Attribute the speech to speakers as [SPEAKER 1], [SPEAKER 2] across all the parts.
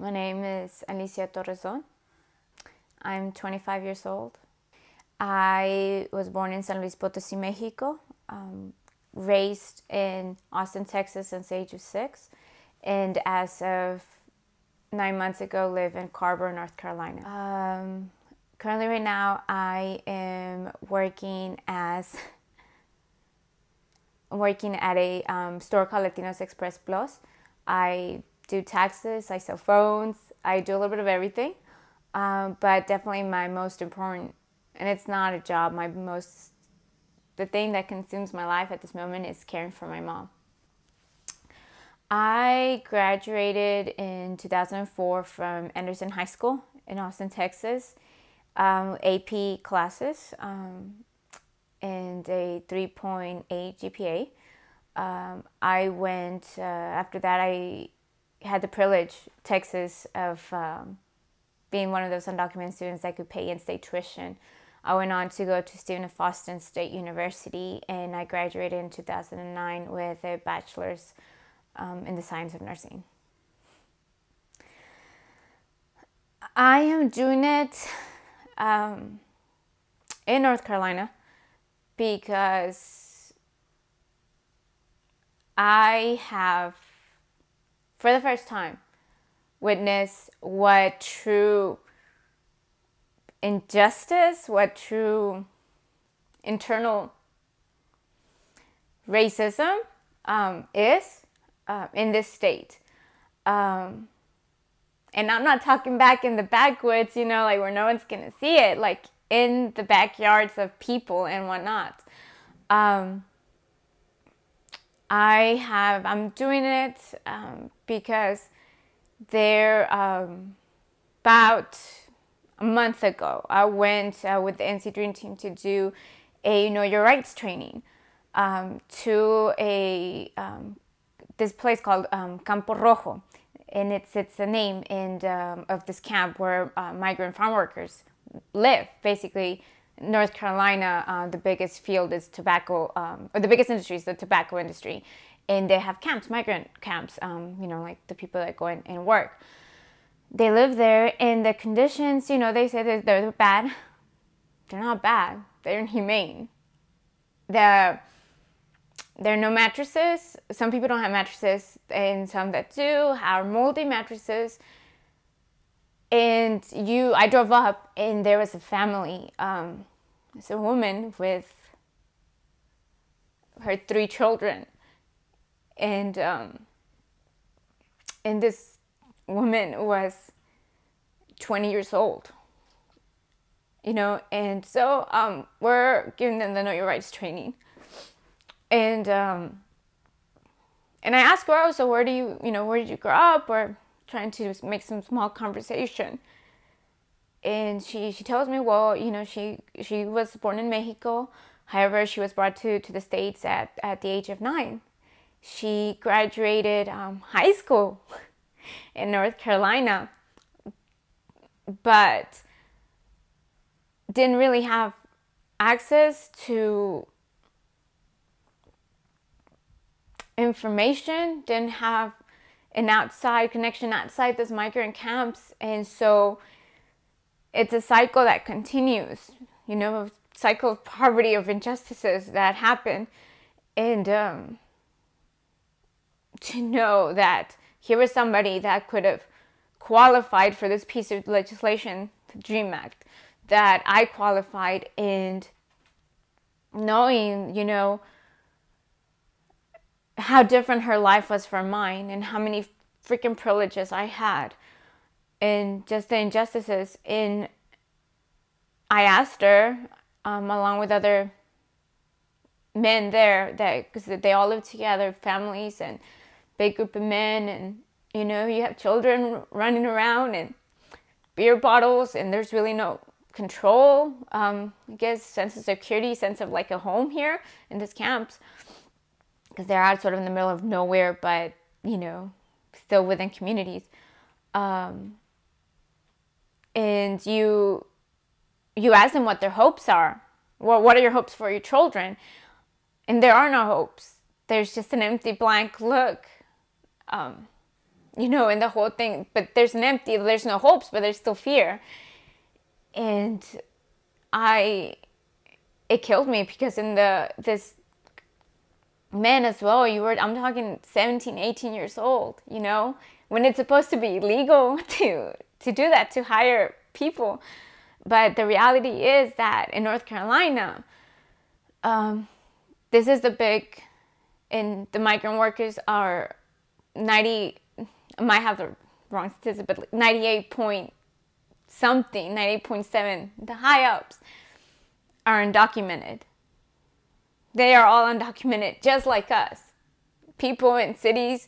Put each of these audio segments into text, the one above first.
[SPEAKER 1] My name is Alicia Torres Don. I'm 25 years old. I was born in San Luis Potosí, Mexico, raised in Austin, Texas since the age of 6, and as of 9 months ago live in Carver, North Carolina. Currently right now I am working at a store called Latinos Express Plus. I do taxes, I sell phones, I do a little bit of everything, but definitely my most important, and it's not a job, the thing that consumes my life at this moment is caring for my mom. I graduated in 2004 from Anderson High School in Austin, Texas, AP classes, and a 3.8 GPA. I went, after that I had the privilege, Texas, of being one of those undocumented students that could pay in-state tuition. I went on to go to Stephen F. Austin State University, and I graduated in 2009 with a bachelor's in the science of nursing. I am doing it in North Carolina because I have, for the first time, witnessed what true injustice, what true internal racism is in this state. And I'm not talking back in the backwoods, you know, like where no one's gonna see it, like in the backyards of people and whatnot. I'm doing it because there, about a month ago, I went with the NC Dream Team to do a Know Your Rights training to this place called Campo Rojo, and it's the name of this camp where migrant farm workers live. Basically, North Carolina, the biggest field is tobacco, or the biggest industry is the tobacco industry, and they have camps, migrant camps, you know, like the people that go in and work. They live there, and the conditions, you know, they say that they're bad. They're not bad. They're inhumane. There are no mattresses. Some people don't have mattresses, and some that do have moldy mattresses. And I drove up, and there was a family. It's a woman with her 3 children, and this woman was 20 years old. You know, and so we're giving them the Know Your Rights training. And I asked her, oh, so where did you grow up? Or trying to make some small conversation. And she tells me, well, you know, she was born in Mexico. However, she was brought to the States at the age of 9. She graduated high school in North Carolina, but didn't really have access to information, didn't have an outside connection outside those migrant camps. And so it's a cycle that continues, you know, a cycle of poverty, of injustices that happen. And to know that here was somebody that could have qualified for this piece of legislation, the DREAM Act, that I qualified, and knowing, you know, how different her life was from mine, and how many freaking privileges I had, and just the injustices. And I asked her, along with other men there, because they all live together, families, and big group of men, and you know, you have children running around and beer bottles, and there's really no control, I guess, sense of security, sense of like a home here in these camps, because they're out sort of in the middle of nowhere, but you know, still within communities. And you ask them what their hopes are. Well, what are your hopes for your children? And there are no hopes. There's just an empty blank look. you know, in the whole thing. But there's no hopes, but there's still fear. And it killed me, because in this men as well, I'm talking 17, 18 years old, you know, when it's supposed to be illegal to do that, to hire people. But the reality is that in North Carolina, this is and the migrant workers are 90, I might have the wrong statistic, but like 98 point something, 98.7, the high ups are undocumented. They are all undocumented, just like us. People in cities,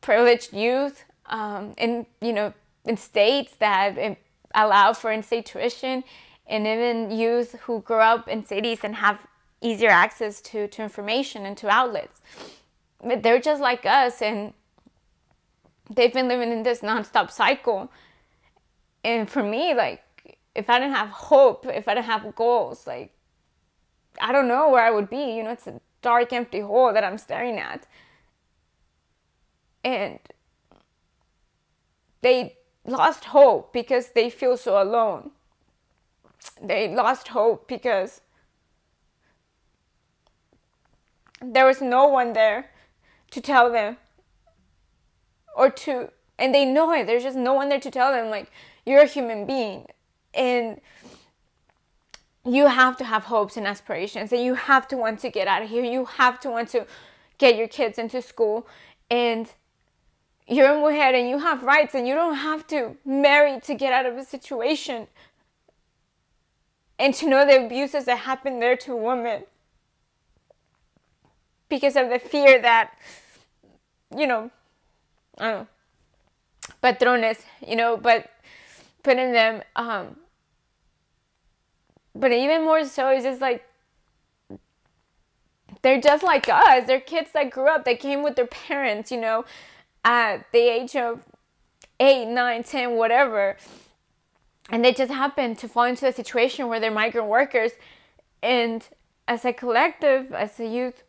[SPEAKER 1] privileged youth, in states that allow for in-state tuition, and even youth who grow up in cities and have easier access to information and to outlets. But they're just like us, and they've been living in this nonstop cycle. And for me, like, if I didn't have hope, if I didn't have goals, like, I don't know where I would be. You know, it's a dark, empty hole that I'm staring at. And they lost hope because they feel so alone. They lost hope because there was no one there to tell them, and they know it. There's just no one there to tell them, like, you're a human being, and you have to have hopes and aspirations, and you have to want to get out of here. You have to want to get your kids into school, and you're a mujer, and you have rights, and you don't have to marry to get out of a situation and to know the abuses that happen there to women because of the fear that, you know, I don't know, patrones, you know, but putting them, but even more so, it's just like, they're just like us. They're kids that grew up, that came with their parents, you know, at the age of 8, 9, 10, whatever. And they just happen to fall into a situation where they're migrant workers. And as a collective, as a youth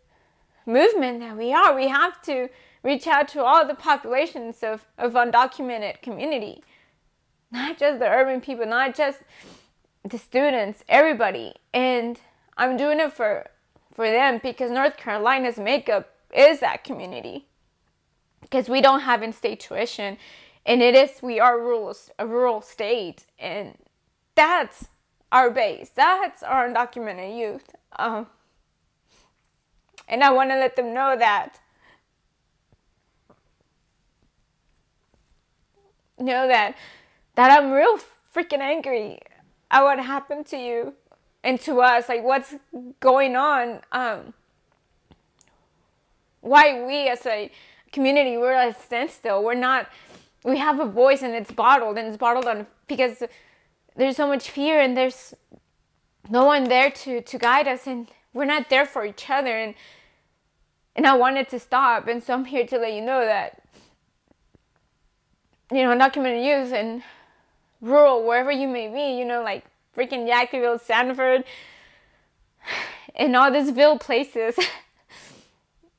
[SPEAKER 1] movement that we have to reach out to all the populations of undocumented community. Not just the urban people, not just the students, everybody. And I'm doing it for them because North Carolina's makeup is that community. Because we don't have in-state tuition, and we are a rural state, and that's our base. That's our undocumented youth. And I want to let them know that, that I'm real freaking angry at what happened to you and to us, like what's going on. Why we as a community, we're at a standstill. We have a voice, and it's bottled on because there's so much fear, and there's no one there to guide us, and we're not there for each other, and I want it to stop. And so I'm here to let you know that, undocumented youth and rural, wherever you may be, like freaking Yankville, Sanford, and all these ville places,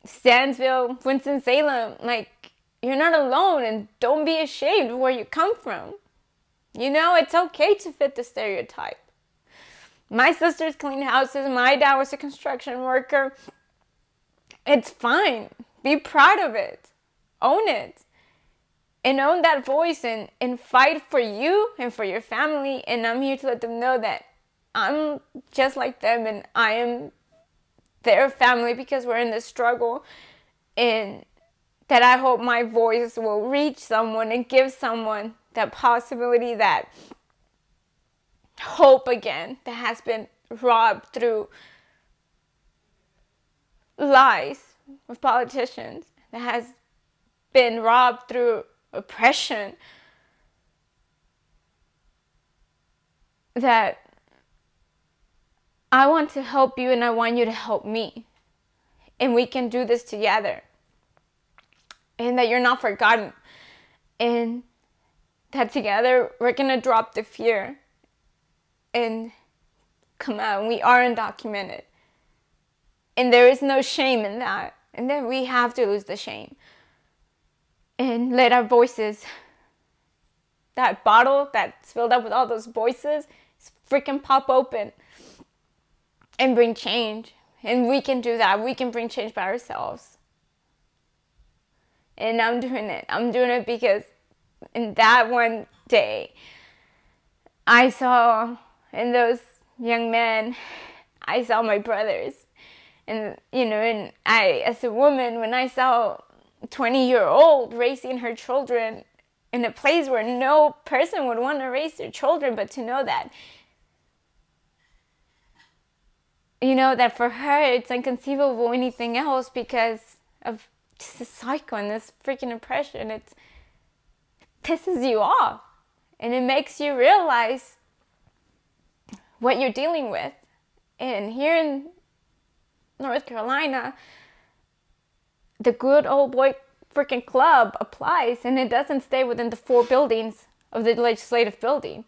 [SPEAKER 1] Stansville, Winston-Salem, like, you're not alone, and don't be ashamed of where you come from. It's okay to fit the stereotype. My sisters cleaned houses. My dad was a construction worker. It's fine. Be proud of it. Own it. And own that voice and fight for you and for your family. And I'm here to let them know that I'm just like them, and I am their family because we're in this struggle. And that I hope my voice will reach someone and give someone that possibility, that hope again, that has been robbed through lies of politicians, that has been robbed through oppression, that I want to help you, and I want you to help me, and we can do this together, and that you're not forgotten, and that together we're gonna drop the fear and come out. We are undocumented, and there is no shame in that, and then we have to lose the shame. and let our voices, that bottle that's filled up with all those voices, freaking pop open and bring change. And we can do that. We can bring change by ourselves. And I'm doing it. I'm doing it because in that one day, I saw in those young men, I saw my brothers. And, you know, and I, as a woman, when I saw a 20-year-old raising her children in a place where no person would want to raise their children, but to know that, you know, that for her it's inconceivable anything else because of just the cycle and this freaking oppression. It pisses you off, and it makes you realize what you're dealing with. And here in North Carolina, the good old boy freaking club applies, and it doesn't stay within the 4 buildings of the legislative building.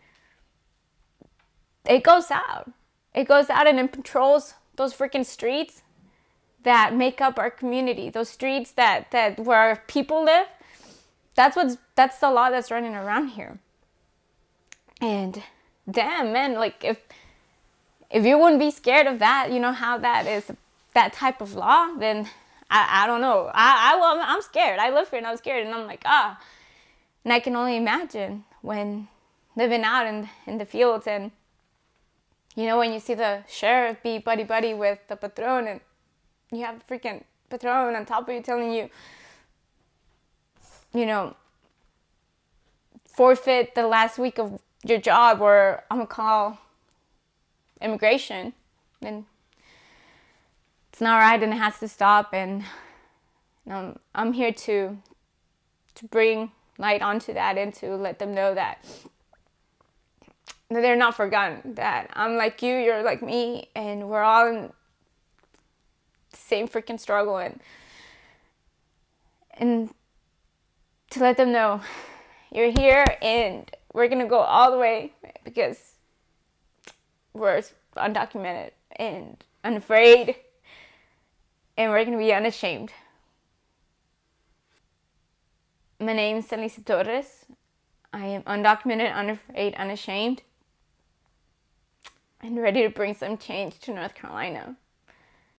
[SPEAKER 1] It goes out. It goes out and it patrols those freaking streets that make up our community. Those streets that where our people live. That's the law that's running around here. And damn, man, like if you wouldn't be scared of that, you know how that is, that type of law, then I don't know. I'm scared. I live here and I'm scared, and I'm like, and I can only imagine when living out in the fields, and you know, when you see the sheriff be buddy with the patron, and you have the freaking patron on top of you telling you, you know, forfeit the last week of your job, or I'm gonna call immigration, and it's not right, and it has to stop. And I'm here to bring light onto that, and to let them know that they're not forgotten, that I'm like you, you're like me, and we're all in the same freaking struggle, and to let them know you're here, and we're gonna go all the way because we're undocumented and unafraid, and we're gonna be unashamed. My name's Alicia Torres. I am undocumented, unafraid, unashamed, and ready to bring some change to North Carolina.